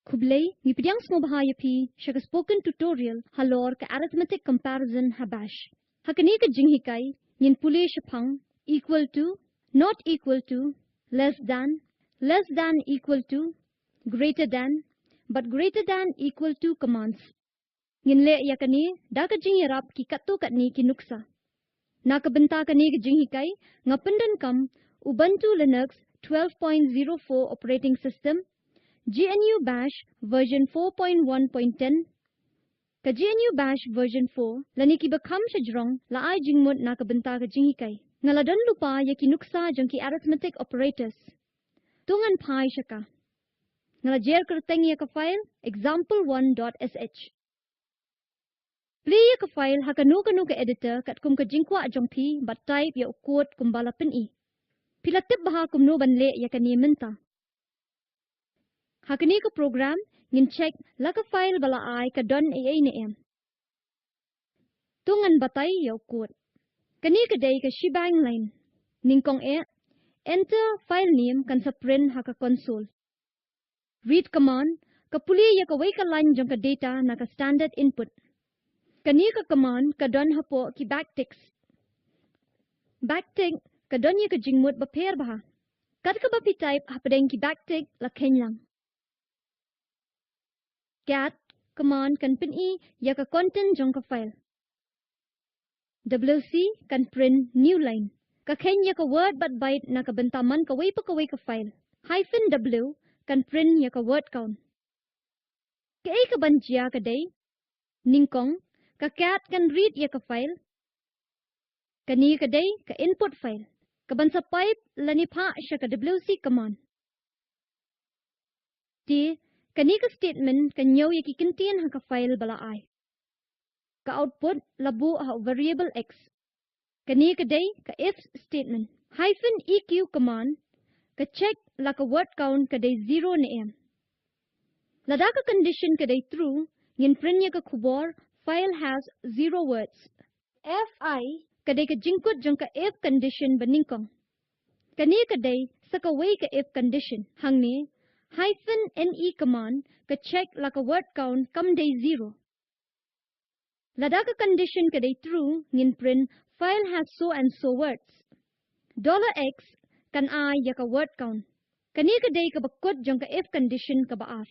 Kublai, ngipidyang smo bahaya pi, siya spoken tutorial, halor ka arithmetic comparison habash. Hakani ka jinghikai, yin puli shapang, equal to, not equal to, less than equal to, greater than, but greater than equal to commands. Yin le yakani, daka jinghirap ki katto katni ki nuksa. Nakabenta kani ka jinghikai, ngapandan kam, Ubuntu Linux 12.04 operating system, GNU Bash version 4.1.10 ka GNU Bash version 4 lani ki bakam shajrong la ai jingmut nakabenta ka jinghikai ngaladon lupa ya ki nuksa jangki arithmetic operators tungan pai shaka ngalajer kerteng ya ka file example1.sh pli ya ka file hakanu kanu ka editor kat kum ka jingkwa jongpi but type ya code kumbala pen I pilatip baha kumno banle ya ka nimenta Hakani ka program ngin check laka file bala ai ka don ai ne em. Tungan batay yaw code. Kani ka day ka shebang line. Ningkong enter file name kan sa print haka console. Read command ka puli ya ka way ka line jong ka data na ka standard input. Kani ka command ka don hapo ki backticks. Backtick ka don ya ka jingmut ba pair baha. Kat ka ba pi type hapadeng ki backtick la kenyang. Cat command kan pin I ya ka content jong ka file. WC kan print new line. Ka ken ya ka word but byte na ka bentaman ka way pa ka file. Hyphen W kan print ya ka word count. Ka ay ka banjia ka day. Ningkong ka cat kan read ya ka file. Kani ka day ka input file. Ka bansa pipe lanipa siya ka WC command. Kani ka statement kanyaw ya kikintian ha ka file bala ay. Ka output labu ha variable x. Kani ka day ka if statement. Hyphen EQ command ka check la ka word count ka day 0 na em. Lada ka condition ka day true ngin print ya ka kubor file has 0 words. Fi ka day ka jingkut jong ka if condition baningkong. Kani ka day sa ka way ka if condition hangni hyphen ne command ka check la ka word count kam day 0. Lada ka condition ka day true ngin print file has so and so words. $x kan ay ya ka word count. Kani ka day ka bakot jong ka if condition ka baar.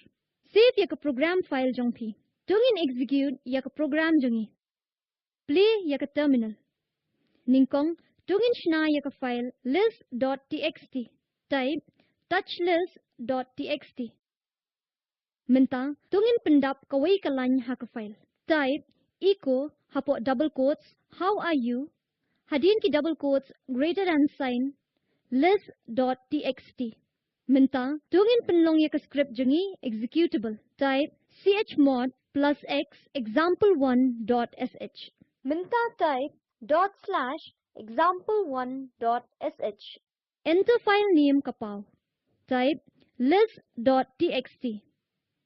Save ya ka program file jong pi. Tungin execute ya ka program jongi. Play ya ka terminal. Ningkong tungin shna ya ka file list.txt. Type touchlist.txt. Minta tungin pendap kaway kalany ha ka file. Type echo hapo double quotes how are you hadin ki double quotes greater than sign list.txt. Minta tungin penlong ya ka script jongi executable. Type chmod plus x example1.sh. Minta type /example1.sh. Enter file name kapaw. Type list.txt.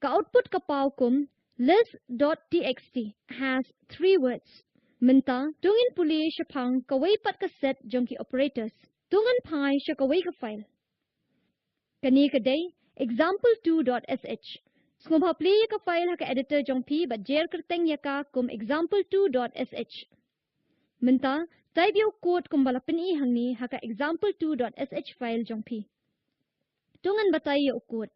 Ka output kapaw kum list.txt has 3 words. Minta tungin puli siya pang kaway pat ka set jong ki operators. Tungan pai siya kaway ka file. Kani ka day example2.sh. Smubha play ka file ha ka editor jong pi but jer kerteng ya ka kum example2.sh. Minta type yo code kum balapin I hangni ha ka example2.sh file jong pi. Tungan batay yo code.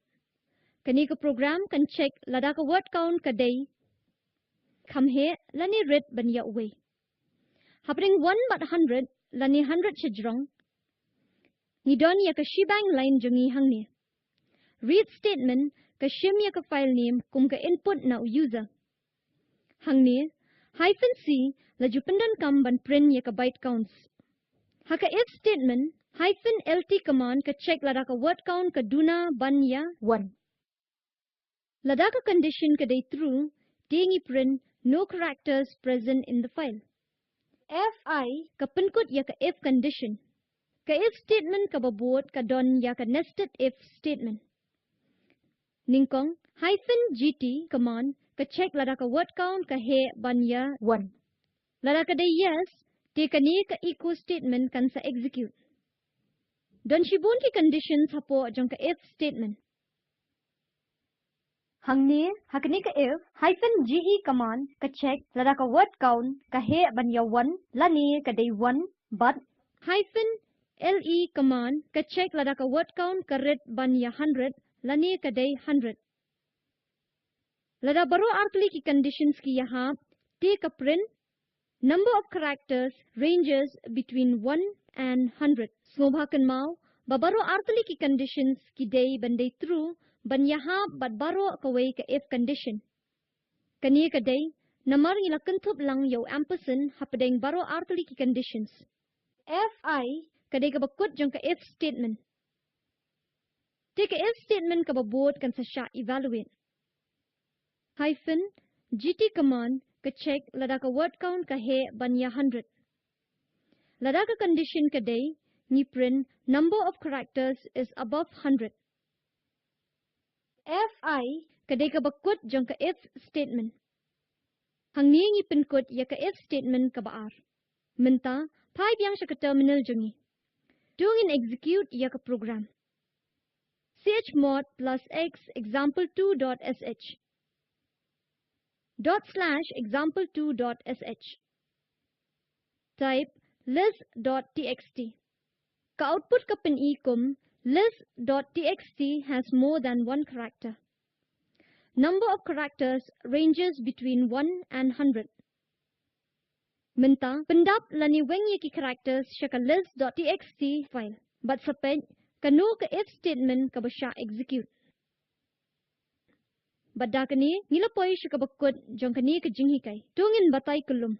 Kani ka program kan check lada ka word count ka day. Kam he lani read ban ya way. Hapring 1 but 100 lani 100 shijrong. Ni don ya ka shebang line jongi hangni. Read statement ka shim ya ka file name kum ka input na user. Hangni hyphen C la jupendan kam ban print ya ka byte counts. Haka if statement hyphen LT command ka check lada ka word count ka duna ban ya 1. Lada ka condition ka day true, tingi print no characters present in the file. Fi ka penkut ya ka if condition. Ka if statement ka babot ka don ya ka nested if statement. Ningkong hyphen GT command ka check lada ka word count ka he ban ya 1. Lada ka day yes, te kani ka echo statement kan sa execute. Don shibun ki conditions hapo jong ka if statement. Hang ni hakni ka if -ge command ka check lada ka word count ka he ban ya 1 lani ka day 1 but -le command ka check lada ka word count ka red ban ya 100 lani ka day 100. Lada baro artli ki conditions ki yaha take a print number of characters ranges between 1 and 100. Snobhakan mau babaro artli ki conditions ki day ban day true ban yaha bat baro kawai ka if condition. Kani ka day namar ila kentup lang yo ampersand hapadeng baro artli ki conditions. Fi kadai ka bakut jong ka if statement. Take a if statement ka babot kan sa sya evaluate. -gt command ka check lada ka word count ka he ban ya 100. Lada ka condition ka day ni print number of characters is above 100. Fi kadai ka bakut jong ka if statement. Hang ni ngi pinkut ya ka if statement ka baar. Minta pipe yang siya ka terminal jongi. Tungin execute ya ka program. chmod +x example2.sh /example2.sh type list.txt. Ka output ka pin kum list.txt has more than one character. Number of characters ranges between 1 and 100. Minta pendap lani wengi ki characters siya ka list.txt file. But saped kanu ka if statement ka ba siya execute. Badda kani nilapoy siya ka bakut jong kani ka jinghikay. Tungin batay kulum.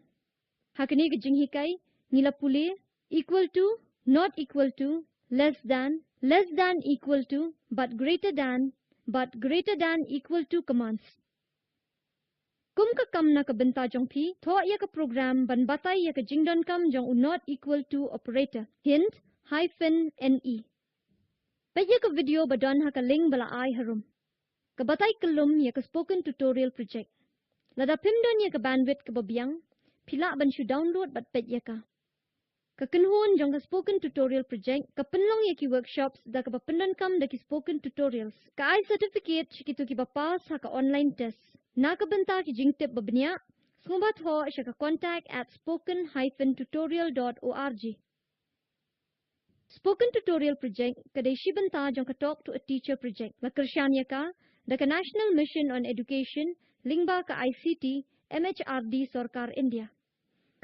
Hakani ka jinghikay nilapuli equal to, not equal to, less than equal to, but greater than equal to commands. Kum ka kam na ka benta jong pi, tho ya ka program ban batay ya ka jingdon kam jong not equal to operator. Hint -ne. Paya ka video badon ha ka link bala ay harum. Kabatay kalum ya ka spoken tutorial project. Lada pimdon ya ka bandwidth ka babiyang, pila ban shu download bat pet ya ka. Kakenhun jong ka spoken tutorial project, ka penlong ya ki workshops da ka papendon kam da ki spoken tutorials. Ka ay certificate shikitu ki papas ha ka online test. Na ka benta ki jingtip babniya, sumbat ho siya ka contact at spoken-tutorial.org. Spoken tutorial project kadai shibanta jong ka talk to a teacher project. La kersyanya ka da ka National Mission on Education lingba ka ICT MHRD Sarkar India.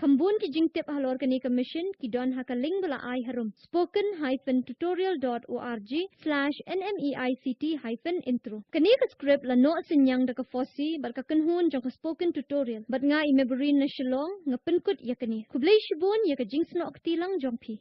Kambun ki jingtip halor kani ka mission ki don ha ka ling bala ay harum spoken-tutorial.org/nmeict-intro. Kani ka script la no sinyang da ka fosi bar ka kanhun jong ka spoken tutorial. Bat nga imeburin na shilong nga penkut ya kani. Kublay shibon ya ka jingsno aktilang jong pi.